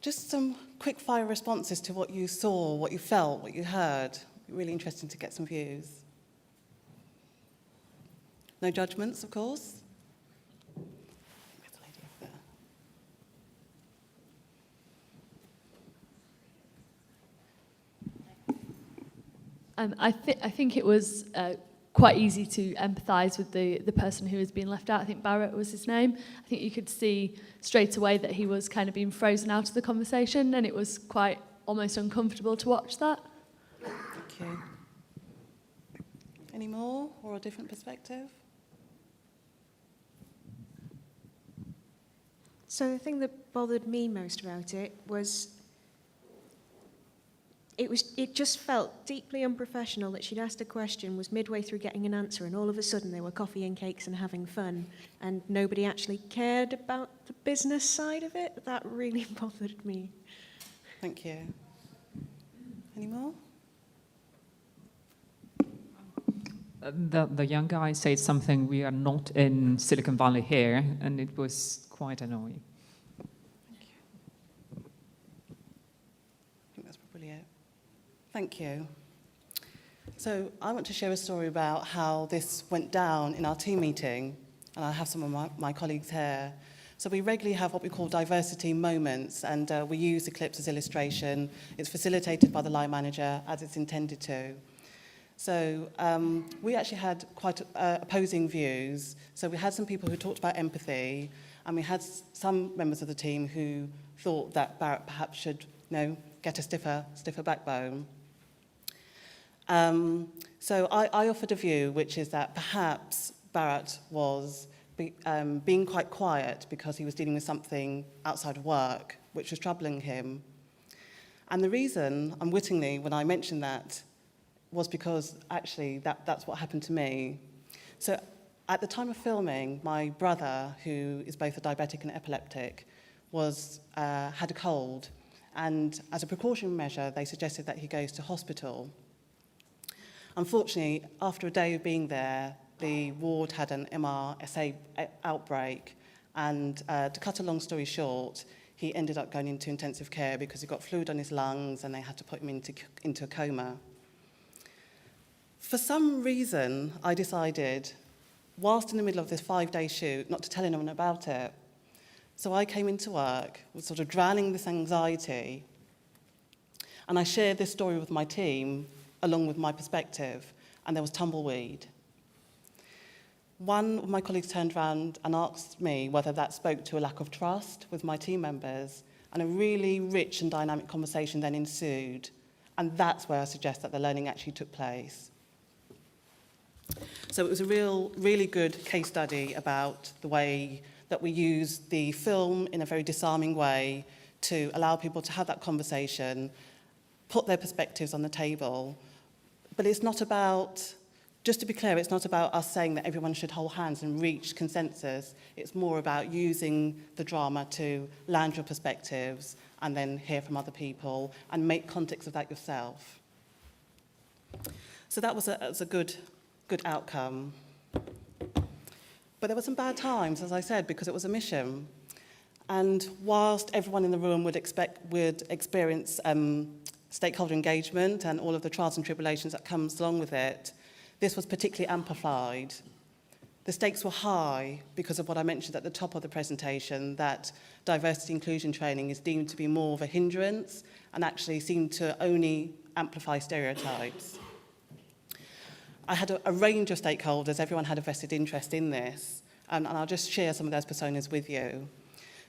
Just some quick fire responses to what you saw, what you felt, what you heard. Really interesting to get some views. No judgments, of course. There's a lady over there. I think it was quite easy to empathise with the person who has been left out. I think Barrett was his name. I think you could see straight away that he was kind of being frozen out of the conversation, and it was quite almost uncomfortable to watch that. Thank you. Any more or a different perspective? So the thing that bothered me most about it was it just felt deeply unprofessional that she'd asked a question, was midway through getting an answer, and all of a sudden they were coffee and cakes and having fun, and nobody actually cared about the business side of it. That really bothered me. Thank you. Any more? The young guy said something, "We are not in Silicon Valley here," and it was quite annoying. Thank you. I think that's probably it. Thank you. So I want to share a story about how this went down in our team meeting, and I have some of my colleagues here. So we regularly have what we call diversity moments, and we use the clips as illustration. It's facilitated by the line manager as it's intended to. So we actually had quite opposing views. So we had some people who talked about empathy, and we had some members of the team who thought that Barrett perhaps should, get a stiffer backbone. So I offered a view, which is that perhaps Barrett was being quite quiet because he was dealing with something outside of work, which was troubling him. And the reason, unwittingly, when I mentioned that, was because actually that's what happened to me. So at the time of filming, my brother, who is both a diabetic and epileptic, had a cold. And as a precautionary measure, they suggested that he goes to hospital. Unfortunately, after a day of being there, the ward had an MRSA outbreak. And to cut a long story short, he ended up going into intensive care because he got fluid on his lungs and they had to put him into a coma. For some reason, I decided, whilst in the middle of this 5-day shoot, not to tell anyone about it. So I came into work, was sort of drowning this anxiety, and I shared this story with my team, along with my perspective, and there was tumbleweed. One of my colleagues turned around and asked me whether that spoke to a lack of trust with my team members, and a really rich and dynamic conversation then ensued, and that's where I suggest that the learning actually took place. So it was a really good case study about the way that we use the film in a very disarming way to allow people to have that conversation, put their perspectives on the table. But it's not about, just to be clear, it's not about us saying that everyone should hold hands and reach consensus. It's more about using the drama to land your perspectives and then hear from other people and make context of that yourself. So that was a good outcome. But there were some bad times, as I said, because it was a mission. And whilst everyone in the room would experience stakeholder engagement and all of the trials and tribulations that comes along with it, this was particularly amplified. The stakes were high because of what I mentioned at the top of the presentation, that diversity inclusion training is deemed to be more of a hindrance and actually seemed to only amplify stereotypes. I had a range of stakeholders. Everyone had a vested interest in this, and I'll just share some of those personas with you.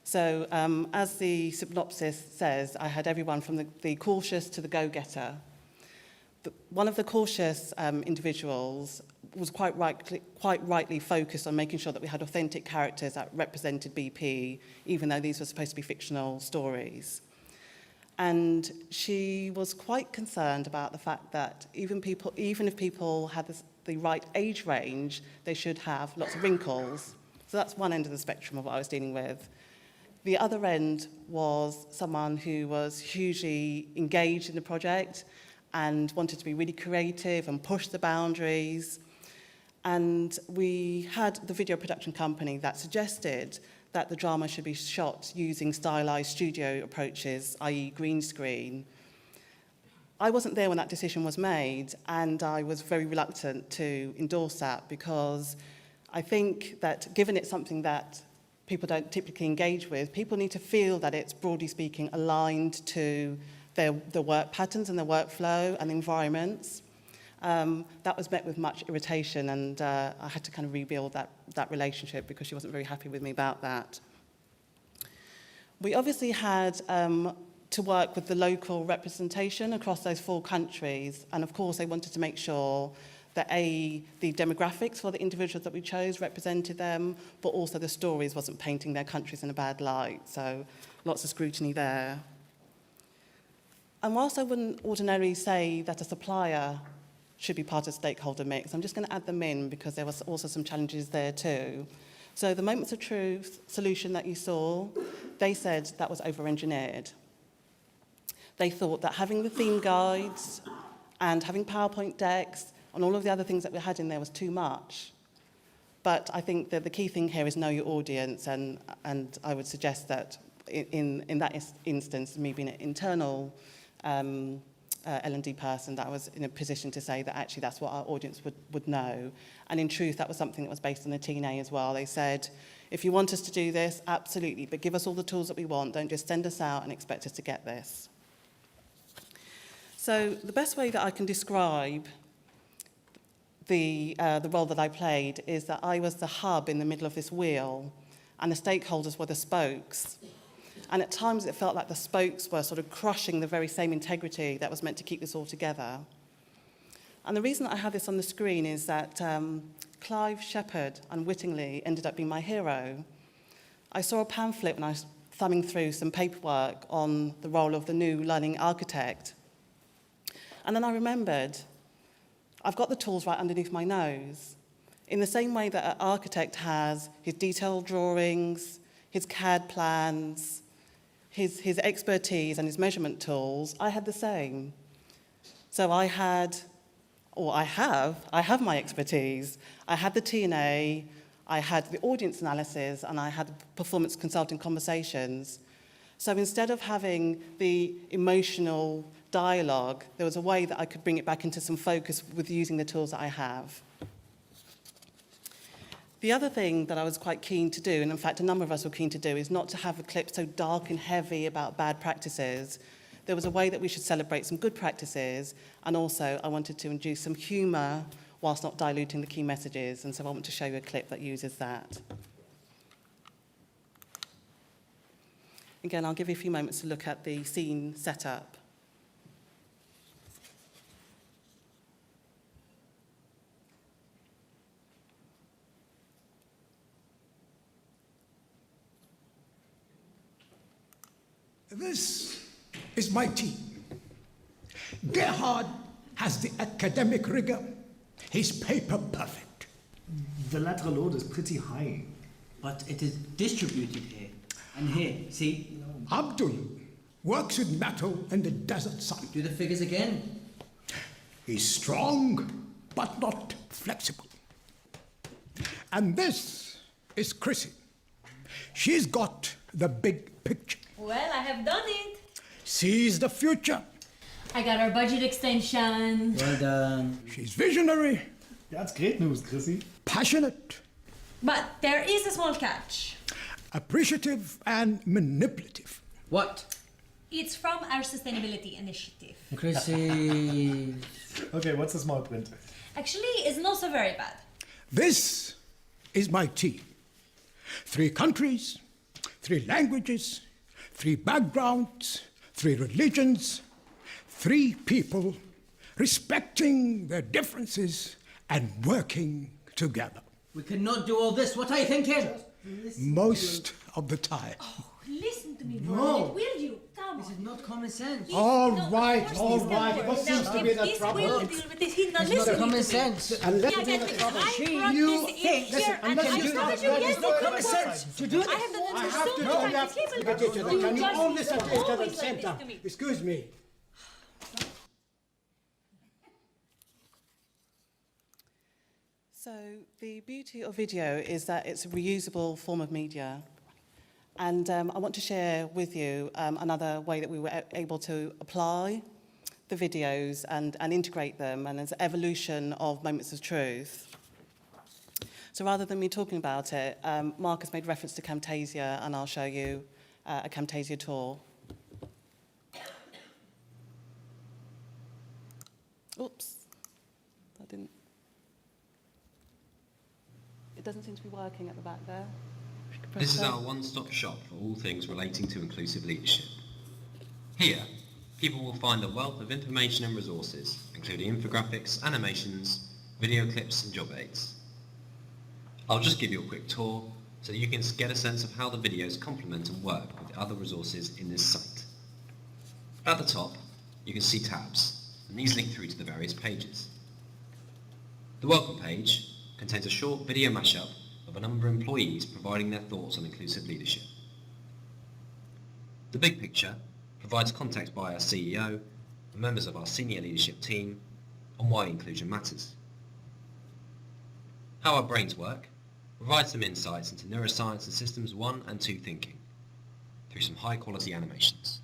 So as the synopsis says, I had everyone from the cautious to the go-getter. One of the cautious individuals was quite rightly focused on making sure that we had authentic characters that represented BP, even though these were supposed to be fictional stories. And she was quite concerned about the fact that even if people had the right age range, they should have lots of wrinkles. So that's one end of the spectrum of what I was dealing with. The other end was someone who was hugely engaged in the project and wanted to be really creative and push the boundaries. And we had the video production company that suggested that the drama should be shot using stylized studio approaches, i.e. green screen. I wasn't there when that decision was made, and I was very reluctant to endorse that because I think that given it's something that people don't typically engage with, people need to feel that it's, broadly speaking, aligned to their work patterns and their workflow and environments. That was met with much irritation, and I had to kind of rebuild that relationship because she wasn't very happy with me about that. We obviously had to work with the local representation across those 4 countries, and of course they wanted to make sure that the demographics for the individuals that we chose represented them, but also the stories wasn't painting their countries in a bad light, so lots of scrutiny there. And whilst I wouldn't ordinarily say that a supplier should be part of the stakeholder mix, I'm just going to add them in because there was also some challenges there too. So the Moments of Truth solution that you saw, they said that was over-engineered. They thought that having the theme guides and having PowerPoint decks and all of the other things that we had in there was too much. But I think that the key thing here is know your audience, and I would suggest that in that instance, me being an internal L&D person, that I was in a position to say that actually that's what our audience would know. And in truth, that was something that was based on the TNA as well. They said, if you want us to do this, absolutely, but give us all the tools that we want. Don't just send us out and expect us to get this. So the best way that I can describe the role that I played is that I was the hub in the middle of this wheel, and the stakeholders were the spokes. And at times it felt like the spokes were sort of crushing the very same integrity that was meant to keep this all together. And the reason that I have this on the screen is that Clive Shepherd, unwittingly, ended up being my hero. I saw a pamphlet when I was thumbing through some paperwork on the role of the new learning architect. And then I remembered, I've got the tools right underneath my nose. In the same way that an architect has his detailed drawings, his CAD plans, his expertise and his measurement tools, I had the same. So I have my expertise. I had the TNA, I had the audience analysis, and I had performance consulting conversations. So instead of having the emotional dialogue, there was a way that I could bring it back into some focus with using the tools that I have. The other thing that I was quite keen to do, and in fact a number of us were keen to do, is not to have a clip so dark and heavy about bad practices. There was a way that we should celebrate some good practices, and also I wanted to induce some humour whilst not diluting the key messages, and so I want to show you a clip that uses that. Again, I'll give you a few moments to look at the scene setup. This is my team. Gerhard has the academic rigor. He's paper perfect. The lateral load is pretty high. But it is distributed here. And here, see? Abdul works with metal in the desert sun. Do the figures again. He's strong, but not flexible. And this is Chrissy. She's got the big picture. Well, I have done it. Sees the future. I got our budget extension. Well done. She's visionary. That's great news, Chrissy. Passionate. But there is a small catch. Appreciative and manipulative. What? It's from our sustainability initiative. Chrissy. Okay, what's the small print? Actually, it's not so very bad. This is my team. 3 countries, 3 languages, 3 backgrounds, 3 religions, 3 people respecting their differences and working together. We cannot do all this. What are you thinking? Most of the time. Oh, listen to me, No. Brian. Will you? Come This on. is not common sense. All No, of right, course all this can right. work. What seems Now, to be if the this trouble? will deal with this. He's not It's not listening common to me. sense. Unless Yeah, you get do me. the trouble. I brought You this in think, here, listen, and unless I you do told that, you there is yes, no come common on. sense to do I this. have not I have understood to the know fact you have that people to get it to the you can you just all listen to each other always at the same like this time? to me. Excuse me. So the beauty of video is that it's a reusable form of media. And I want to share with you another way that we were able to apply the videos and integrate them, and as an evolution of Moments of Truth. So rather than me talking about it, Mark has made reference to Camtasia, and I'll show you a Camtasia tour. Oops. It doesn't seem to be working at the back there. If you could press This is that. our one-stop shop for all things relating to inclusive leadership. Here, people will find a wealth of information and resources, including infographics, animations, video clips and job aids. I'll just give you a quick tour so that you can get a sense of how the videos complement and work with the other resources in this site. At the top, you can see tabs, and these link through to the various pages. The welcome page contains a short video mashup of a number of employees providing their thoughts on inclusive leadership. The big picture provides context by our CEO and members of our senior leadership team on why inclusion matters. How our brains work provides some insights into neuroscience and systems 1 and 2 thinking through some high quality animations.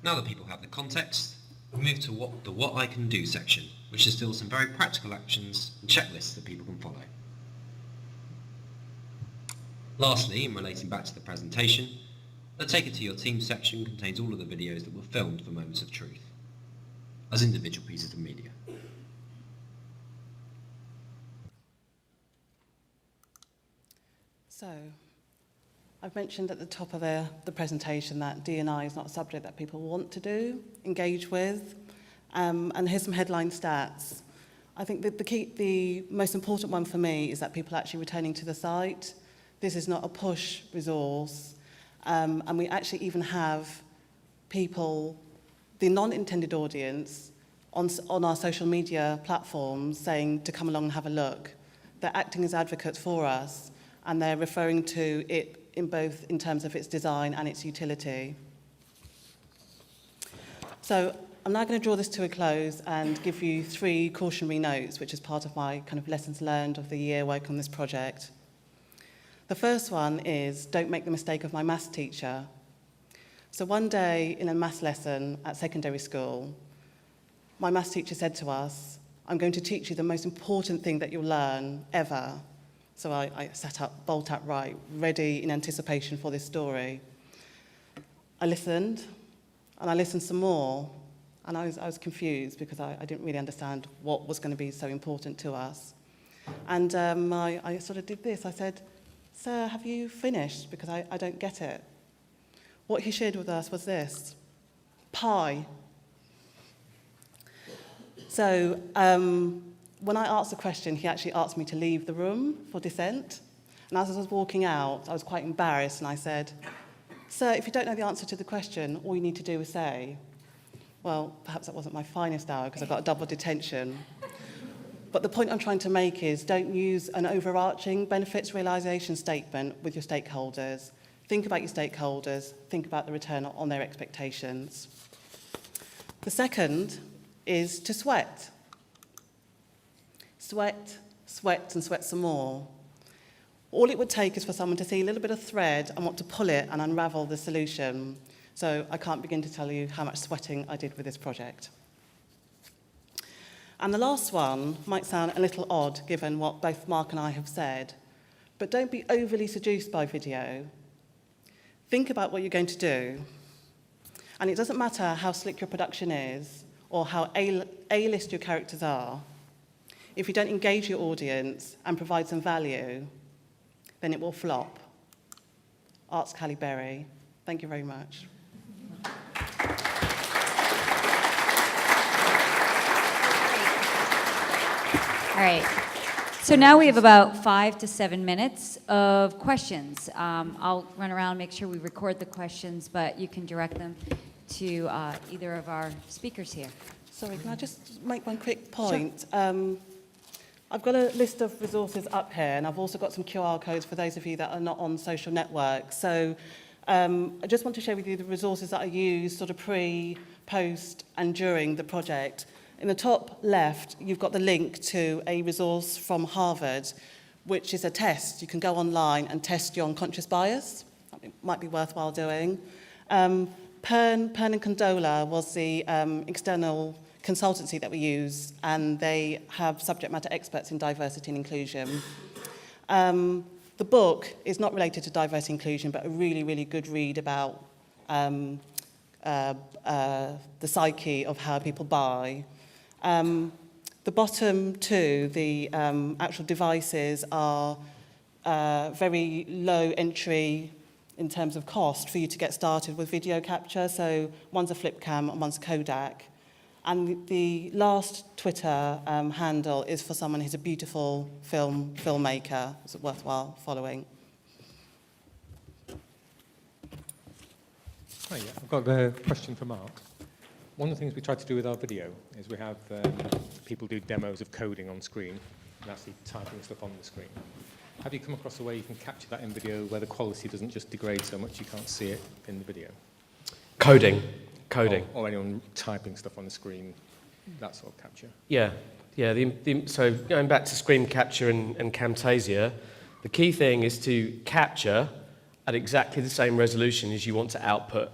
Now that people have the context, we move to what I can do section, which is still some very practical actions and checklists that people can follow. Lastly, in relating back to the presentation, the Take It to Your Team section contains all of the videos that were filmed for Moments of Truth, as individual pieces of media. So, I've mentioned at the top of the presentation that D&I is not a subject that people want to do, engage with, and here's some headline stats. I think that the most important one for me is that people are actually returning to the site. This is not a push resource, and we actually even have people, the non-intended audience, on our social media platforms saying to come along and have a look. They're acting as advocates for us, and they're referring to it in terms of its design and its utility. So I'm now going to draw this to a close and give you 3 cautionary notes, which is part of my kind of lessons learned of the year working on this project. The first one is, don't make the mistake of my maths teacher. So one day in a maths lesson at secondary school, my maths teacher said to us, I'm going to teach you the most important thing that you'll learn ever. So I sat up, bolt upright, ready in anticipation for this story. I listened, and I listened some more, and I was confused because I didn't really understand what was going to be so important to us. And I sort of did this. I said, Sir, have you finished? Because I don't get it. What he shared with us was this: pie. So when I asked the question, he actually asked me to leave the room for dissent. And as I was walking out, I was quite embarrassed, and I said, Sir, if you don't know the answer to the question, all you need to do is say. Well, perhaps that wasn't my finest hour because I got a double detention. But the point I'm trying to make is, don't use an overarching benefits realisation statement with your stakeholders. Think about your stakeholders. Think about the return on their expectations. The second is to sweat. Sweat, sweat, and sweat some more. All it would take is for someone to see a little bit of thread and want to pull it and unravel the solution. So I can't begin to tell you how much sweating I did with this project. And the last one might sound a little odd given what both Mark and I have said, but don't be overly seduced by video. Think about what you're going to do. And it doesn't matter how slick your production is or how A-list your characters are. If you don't engage your audience and provide some value, then it will flop. Arts Callie Berry. Thank you very much. All right. So now we have about 5 to 7 minutes of questions. I'll run around and make sure we record the questions, but you can direct them to either of our speakers here. Sorry, can I just make one quick point? Sure. I've got a list of resources up here, and I've also got some QR codes for those of you that are not on social networks. So I just want to share with you the resources that I use sort of pre, post, and during the project. In the top left, you've got the link to a resource from Harvard, which is a test. You can go online and test your unconscious bias. That might be worthwhile doing. Pern and Condola was the external consultancy that we use, and they have subject matter experts in diversity and inclusion. The book is not related to diversity and inclusion, but a really, really good read about the psyche of how people buy. The bottom two, the actual devices, are very low entry in terms of cost for you to get started with video capture. So one's a flip cam and one's a Kodak. And the last Twitter handle is for someone who's a beautiful filmmaker. It's worthwhile following. Hi, yeah. I've got a question for Mark. One of the things we try to do with our video is we have people do demos of coding on screen and actually typing stuff on the screen. Have you come across a way you can capture that in video where the quality doesn't just degrade so much you can't see it in the video? Coding. Or anyone typing stuff on the screen, that sort of capture? Yeah. So going back to screen capture and Camtasia, the key thing is to capture at exactly the same resolution as you want to output.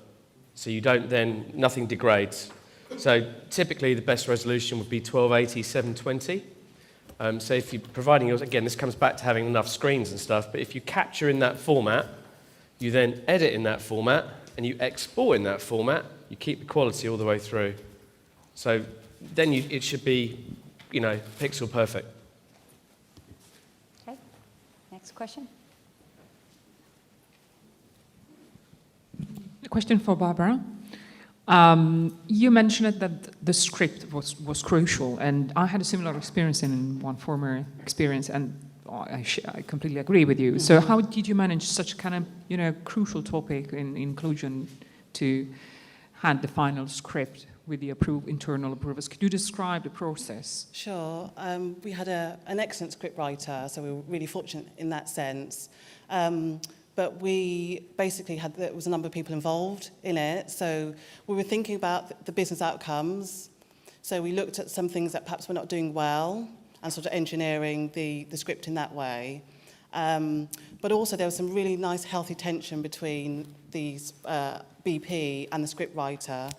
So you don't then, nothing degrades. So typically the best resolution would be 1280, 720. So if you're providing yours, again, this comes back to having enough screens and stuff, but if you capture in that format, you then edit in that format, and you export in that format, you keep the quality all the way through. So then it should be, pixel perfect. Okay, next question. A question for Barbara. You mentioned that the script was crucial, and I had a similar experience in one former experience, and I completely agree with you. So how did you manage such kind of, crucial topic in inclusion to hand the final script with the internal approvers? Could you describe the process? Sure. We had an excellent script writer, so we were really fortunate in that sense. But we basically there was a number of people involved in it. So we were thinking about the business outcomes. So we looked at some things that perhaps we're not doing well and sort of engineering the script in that way. But also there was some really nice healthy tension between these BP and the script writer.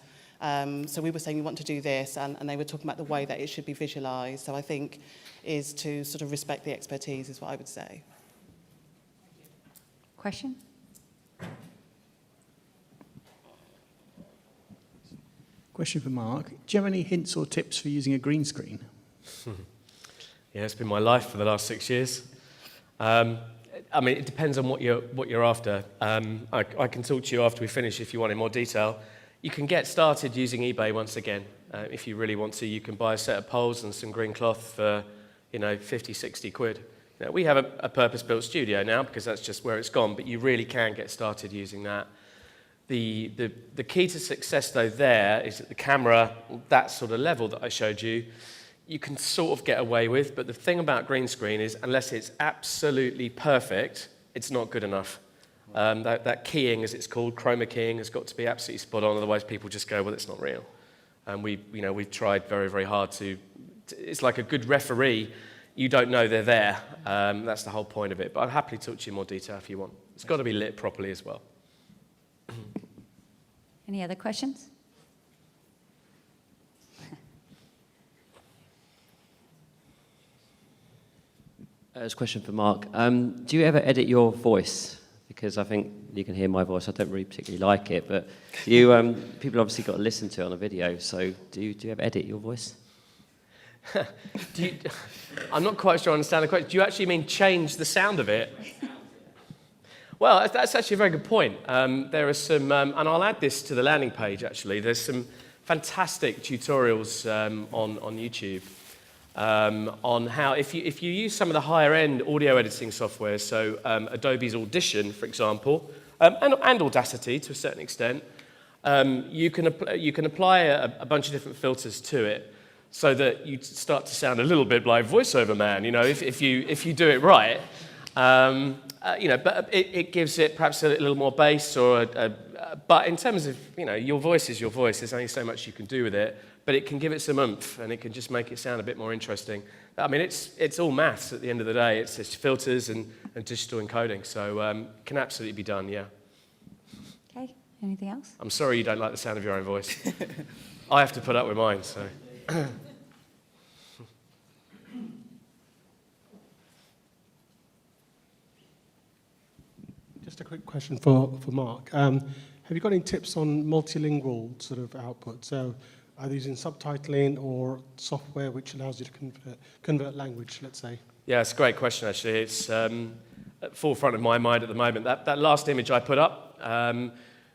So we were saying we want to do this, and they were talking about the way that it should be visualized. So I think is to sort of respect the expertise is what I would say. Question? Question for Mark. Do you have any hints or tips for using a green screen? Yeah, it's been my life for the last 6 years. It depends on what you're after. I can talk to you after we finish if you want in more detail. You can get started using eBay once again. If you really want to, you can buy a set of poles and some green cloth for, 50, 60 quid. Now, we have a purpose-built studio now because that's just where it's gone, but you really can get started using that. The key to success, though, there is that the camera, that sort of level that I showed you, you can sort of get away with, but the thing about green screen is unless it's absolutely perfect, it's not good enough. That keying, as it's called, chroma keying, has got to be absolutely spot on, otherwise people just go, well, it's not real. And we've tried very, very hard to, it's like a good referee. You don't know they're there. That's the whole point of it. But I'd happily talk to you in more detail if you want. It's got to be lit properly as well. Any other questions? There's a question for Mark. Do you ever edit your voice? Because I think you can hear my voice. I don't really particularly like it, but people obviously got to listen to it on a video. So do you ever edit your voice? I'm not quite sure I understand the question. Do you actually mean change the sound of it? Well, that's actually a very good point. There are some, and I'll add this to the landing page actually, there's some fantastic tutorials on YouTube on how, if you use some of the higher end audio editing software, so Adobe's Audition, for example, and Audacity to a certain extent, you can apply a bunch of different filters to it, so that you start to sound a little bit like VoiceOver Man, if you do it right. But it gives it perhaps a little more bass, but in terms of, your voice is your voice. There's only so much you can do with it. but it can give it some oomph, and it can just make it sound a bit more interesting. I mean, it's all maths at the end of the day. It's just filters and digital encoding, so it can absolutely be done, yeah. Okay, anything else? I'm sorry you don't like the sound of your own voice. I have to put up with mine, so. Just a quick question for Mark. Have you got any tips on multilingual sort of output? So either using subtitling or software which allows you to convert language, let's say? Yeah, it's a great question, actually. It's at the forefront of my mind at the moment. That last image I put up,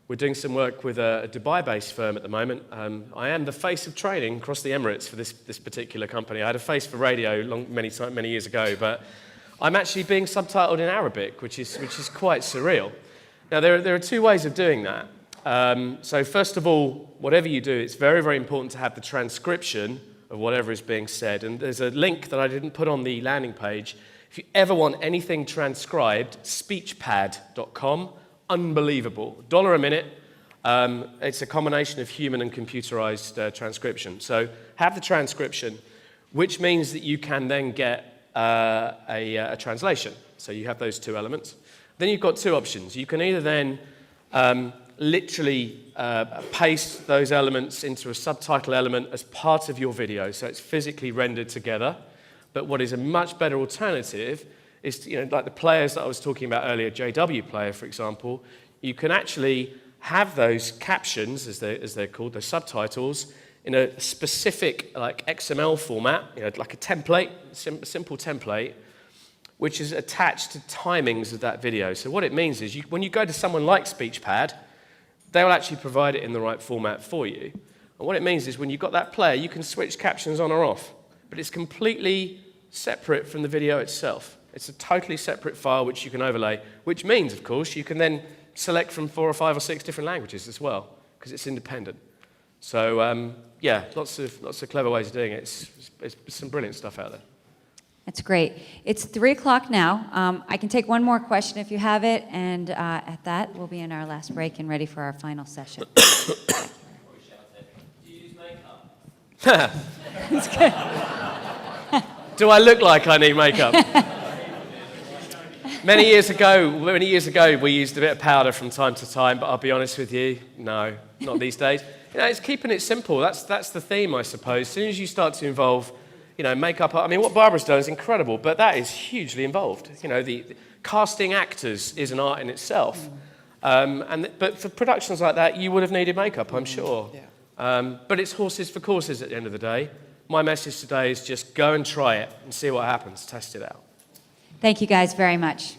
we're doing some work with a Dubai-based firm at the moment. I am the face of training across the Emirates for this particular company. I had a face for radio many years ago, but I'm actually being subtitled in Arabic, which is quite surreal. Now, there are two ways of doing that. So first of all, whatever you do, it's very, very important to have the transcription of whatever is being said. And there's a link that I didn't put on the landing page. If you ever want anything transcribed, speechpad.com, unbelievable. $1 a minute. It's a combination of human and computerized transcription. So have the transcription, which means that you can then get a translation. So you have those two elements. Then you've got two options. You can either then literally paste those elements into a subtitle element as part of your video, so it's physically rendered together. But what is a much better alternative is, like the players that I was talking about earlier, JW Player, for example, you can actually have those captions, as they're called, those subtitles, in a specific like XML format, like a template, simple template, which is attached to timings of that video. So what it means is when you go to someone like SpeechPad, they will actually provide it in the right format for you. And what it means is when you've got that player, you can switch captions on or off, but it's completely separate from the video itself. It's a totally separate file which you can overlay, which means, of course, you can then select from 4 or 5 or 6 different languages as well, because it's independent. So, yeah, lots of clever ways of doing it. It's some brilliant stuff out there. That's great. It's 3 o'clock now. I can take one more question if you have it, and at that, we'll be in our last break and ready for our final session. Do you use makeup? Do I look like I need makeup? Many years ago, we used a bit of powder from time to time, but I'll be honest with you, no, not these days. It's keeping it simple. That's the theme, I suppose. As soon as you start to involve, makeup. I mean, what Barbara's done is incredible, but that is hugely involved. The casting actors is an art in itself. But for productions like that, you would have needed makeup, I'm sure. Yeah. But it's horses for courses at the end of the day. My message today is just go and try it and see what happens. Test it out. Thank you guys very much.